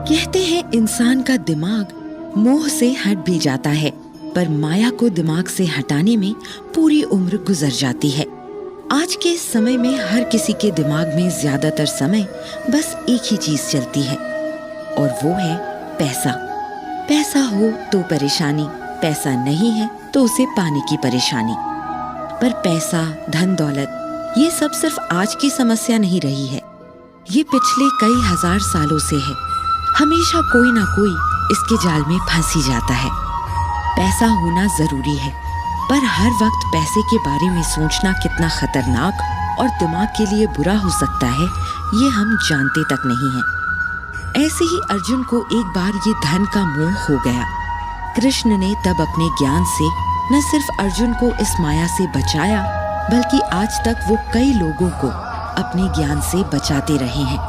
कहते हैं इंसान का दिमाग मोह से हट भी जाता है, पर माया को दिमाग से हटाने में पूरी उम्र गुजर जाती है। आज के समय में हर किसी के दिमाग में ज्यादातर समय बस एक ही चीज चलती है और वो है पैसा। पैसा हो तो परेशानी, पैसा नहीं है तो उसे पाने की परेशानी। पर पैसा, धन दौलत ये सब सिर्फ आज की समस्या नहीं रही है, ये पिछले कई हजार सालों से है। हमेशा कोई ना कोई इसके जाल में फंस ही जाता है। पैसा होना जरूरी है, पर हर वक्त पैसे के बारे में सोचना कितना खतरनाक और दिमाग के लिए बुरा हो सकता है, ये हम जानते तक नहीं हैं। ऐसे ही अर्जुन को एक बार ये धन का मोह हो गया। कृष्ण ने तब अपने ज्ञान से न सिर्फ अर्जुन को इस माया से बचाया, बल्कि आज तक वो कई लोगों को अपने ज्ञान से बचाते रहे हैं।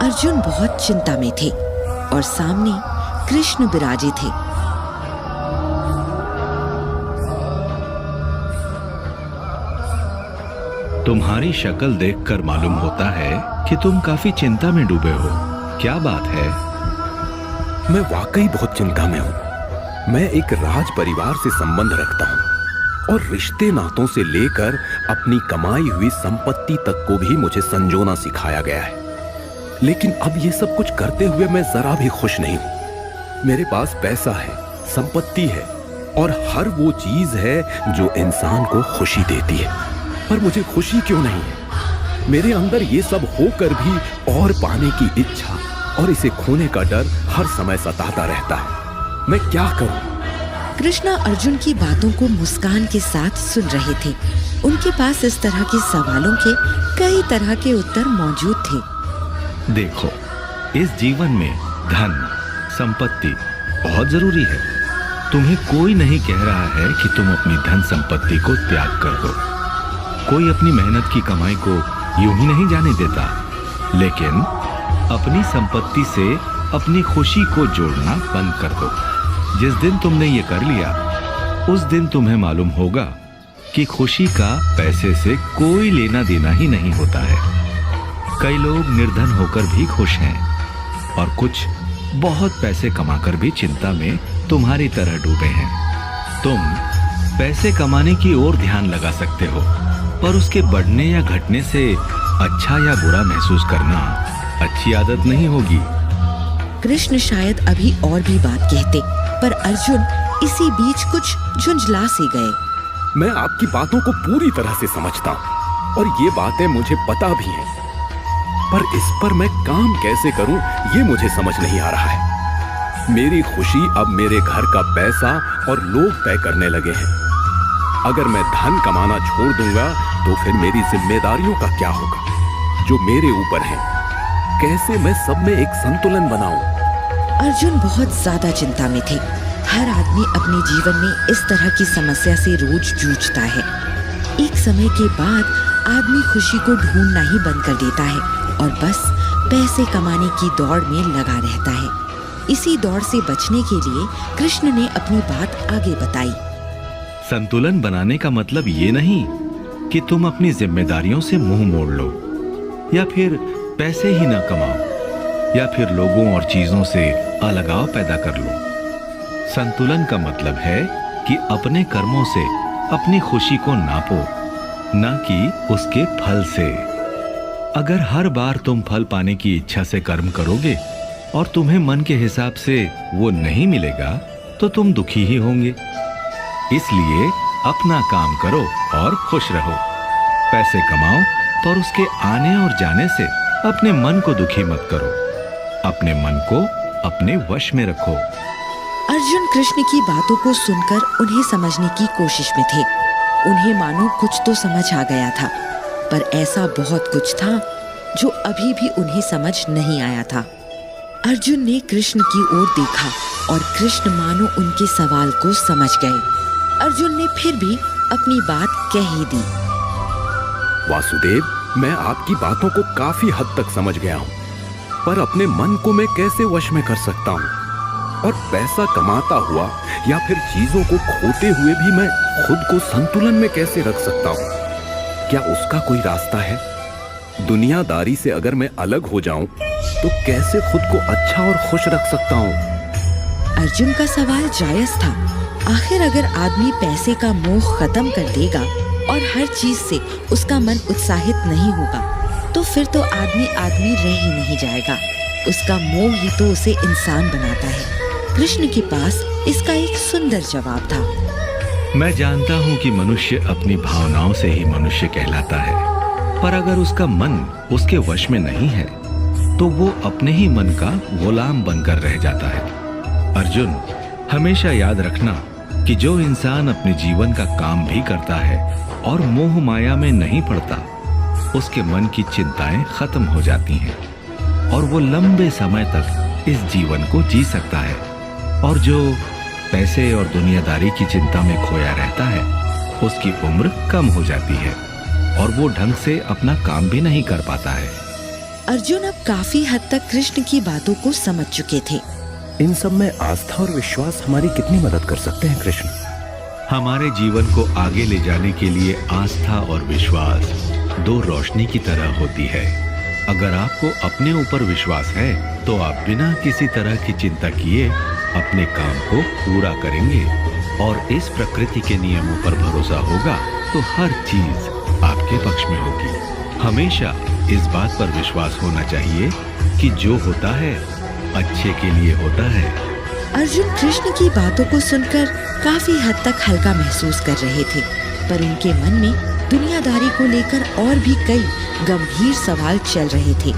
अर्जुन बहुत चिंता में थे और सामने कृष्ण विराजे थे। तुम्हारी शक्ल देखकर मालूम होता है कि तुम काफी चिंता में डूबे हो। क्या बात है? मैं वाकई बहुत चिंता में हूँ। मैं एक राज परिवार से संबंध रखता हूँ और रिश्ते नातों से लेकर अपनी कमाई हुई संपत्ति तक को भी मुझे संजोना सिखाया गया है। लेकिन अब ये सब कुछ करते हुए मैं जरा भी खुश नहीं हूँ। मेरे पास पैसा है, संपत्ति है और हर वो चीज है जो इंसान को खुशी देती है, पर मुझे खुशी क्यों नहीं है? मेरे अंदर ये सब होकर भी और पाने की इच्छा और इसे खोने का डर हर समय सताता रहता है। मैं क्या करूं? कृष्णा अर्जुन की बातों को मुस्कान के साथ सुन रहे थे। उनके पास इस तरह के सवालों के कई तरह के उत्तर मौजूद थे। देखो, इस जीवन में धन, संपत्ति बहुत जरूरी है। तुम्हें कोई नहीं कह रहा है कि तुम अपनी धन संपत्ति को त्याग कर दो। कोई अपनी मेहनत की कमाई को यूं ही नहीं जाने देता, लेकिन अपनी संपत्ति से अपनी खुशी को जोड़ना बंद कर दो। जिस दिन तुमने ये कर लिया, उस दिन तुम्हें मालूम होगा कि खुशी का पैसे से कोई लेना देना ही नहीं होता है। कई लोग निर्धन होकर भी खुश हैं और कुछ बहुत पैसे कमाकर भी चिंता में तुम्हारी तरह डूबे हैं। तुम पैसे कमाने की ओर ध्यान लगा सकते हो, पर उसके बढ़ने या घटने से अच्छा या बुरा महसूस करना अच्छी आदत नहीं होगी। कृष्ण शायद अभी और भी बात कहते, पर अर्जुन इसी बीच कुछ झुंझला से गए। मैं आपकी बातों को पूरी तरह से समझता हूँ और ये बातें मुझे पता भी हैं, पर इस पर मैं काम कैसे करूं ये मुझे समझ नहीं आ रहा है। मेरी खुशी अब मेरे घर का पैसा और लोग तय करने लगे हैं। अगर मैं धन कमाना छोड़ दूंगा तो फिर मेरी जिम्मेदारियों का क्या होगा जो मेरे ऊपर है? कैसे मैं सब में एक संतुलन बनाऊं? अर्जुन बहुत ज्यादा चिंता में थे। हर आदमी अपने जीवन में इस तरह की समस्या से रोज जूझता है। एक समय के बाद आदमी खुशी को ढूंढना ही बंद कर देता है और बस पैसे कमाने की दौड़ में लगा रहता है। इसी दौड़ से बचने के लिए कृष्ण ने अपनी बात आगे बताई। संतुलन बनाने का मतलब ये नहीं कि तुम अपनी जिम्मेदारियों से मुंह मोड़ लो, या फिर पैसे ही ना कमाओ, या फिर लोगों और चीजों से अलगाव पैदा कर लो। संतुलन का मतलब है कि अपने कर्मों से अपनी खुशी को नापो, न कि उसके फल से। अगर हर बार तुम फल पाने की इच्छा से कर्म करोगे और तुम्हें मन के हिसाब से वो नहीं मिलेगा, तो तुम दुखी ही होंगे। इसलिए अपना काम करो और खुश रहो। पैसे कमाओ, पर उसके आने और जाने से अपने मन को दुखी मत करो। अपने मन को अपने वश में रखो। अर्जुन कृष्ण की बातों को सुनकर उन्हें समझने की कोशिश में थे। उन्हें मानो कुछ तो समझ आ गया था, पर ऐसा बहुत कुछ था जो अभी भी उन्हें समझ नहीं आया था। अर्जुन ने कृष्ण की ओर देखा और कृष्ण मानो उनके सवाल को समझ गए। अर्जुन ने फिर भी अपनी बात कह ही दी। वासुदेव, मैं आपकी बातों को काफी हद तक समझ गया हूँ, पर अपने मन को मैं कैसे वश में कर सकता हूँ? और पैसा कमाता हुआ या फिर चीजों को खोते हुए भी मैं खुद को संतुलन में कैसे रख सकता हूँ? क्या उसका कोई रास्ता है? दुनियादारी से अगर मैं अलग हो जाऊं तो कैसे खुद को अच्छा और खुश रख सकता हूँ? अर्जुन का सवाल जायज था। आखिर अगर आदमी पैसे का मोह खत्म कर देगा और हर चीज से उसका मन उत्साहित नहीं होगा, तो फिर तो आदमी आदमी रह ही नहीं जाएगा। उसका मोह ही तो उसे इंसान बनाता है। कृष्ण के पास इसका एक सुंदर जवाब था। मैं जानता हूँ कि मनुष्य अपनी भावनाओं से ही मनुष्य कहलाता है, पर अगर उसका मन उसके वश में नहीं है तो वो अपने ही मन का गुलाम बनकर रह जाता है। अर्जुन, हमेशा याद रखना कि जो इंसान अपने जीवन का काम भी करता है और मोह माया में नहीं पड़ता, उसके मन की चिंताएं खत्म हो जाती हैं और वो लंबे समय तक इस जीवन को जी सकता है। और जो पैसे और दुनियादारी की चिंता में खोया रहता है, उसकी उम्र कम हो जाती है और वो ढंग से अपना काम भी नहीं कर पाता है। अर्जुन अब काफी हद तक कृष्ण की बातों को समझ चुके थे। इन सब में आस्था और विश्वास हमारी कितनी मदद कर सकते हैं कृष्ण? हमारे जीवन को आगे ले जाने के लिए आस्था और विश्वास दो रोशनी की तरह होती है। अगर आपको अपने ऊपर विश्वास है तो आप बिना किसी तरह की चिंता किए अपने काम को पूरा करेंगे, और इस प्रकृति के नियमों पर भरोसा होगा तो हर चीज आपके पक्ष में होगी। हमेशा इस बात पर विश्वास होना चाहिए कि जो होता है अच्छे के लिए होता है। अर्जुन कृष्ण की बातों को सुनकर काफी हद तक हल्का महसूस कर रहे थे, पर उनके मन में दुनियादारी को लेकर और भी कई गंभीर सवाल चल रहे थे।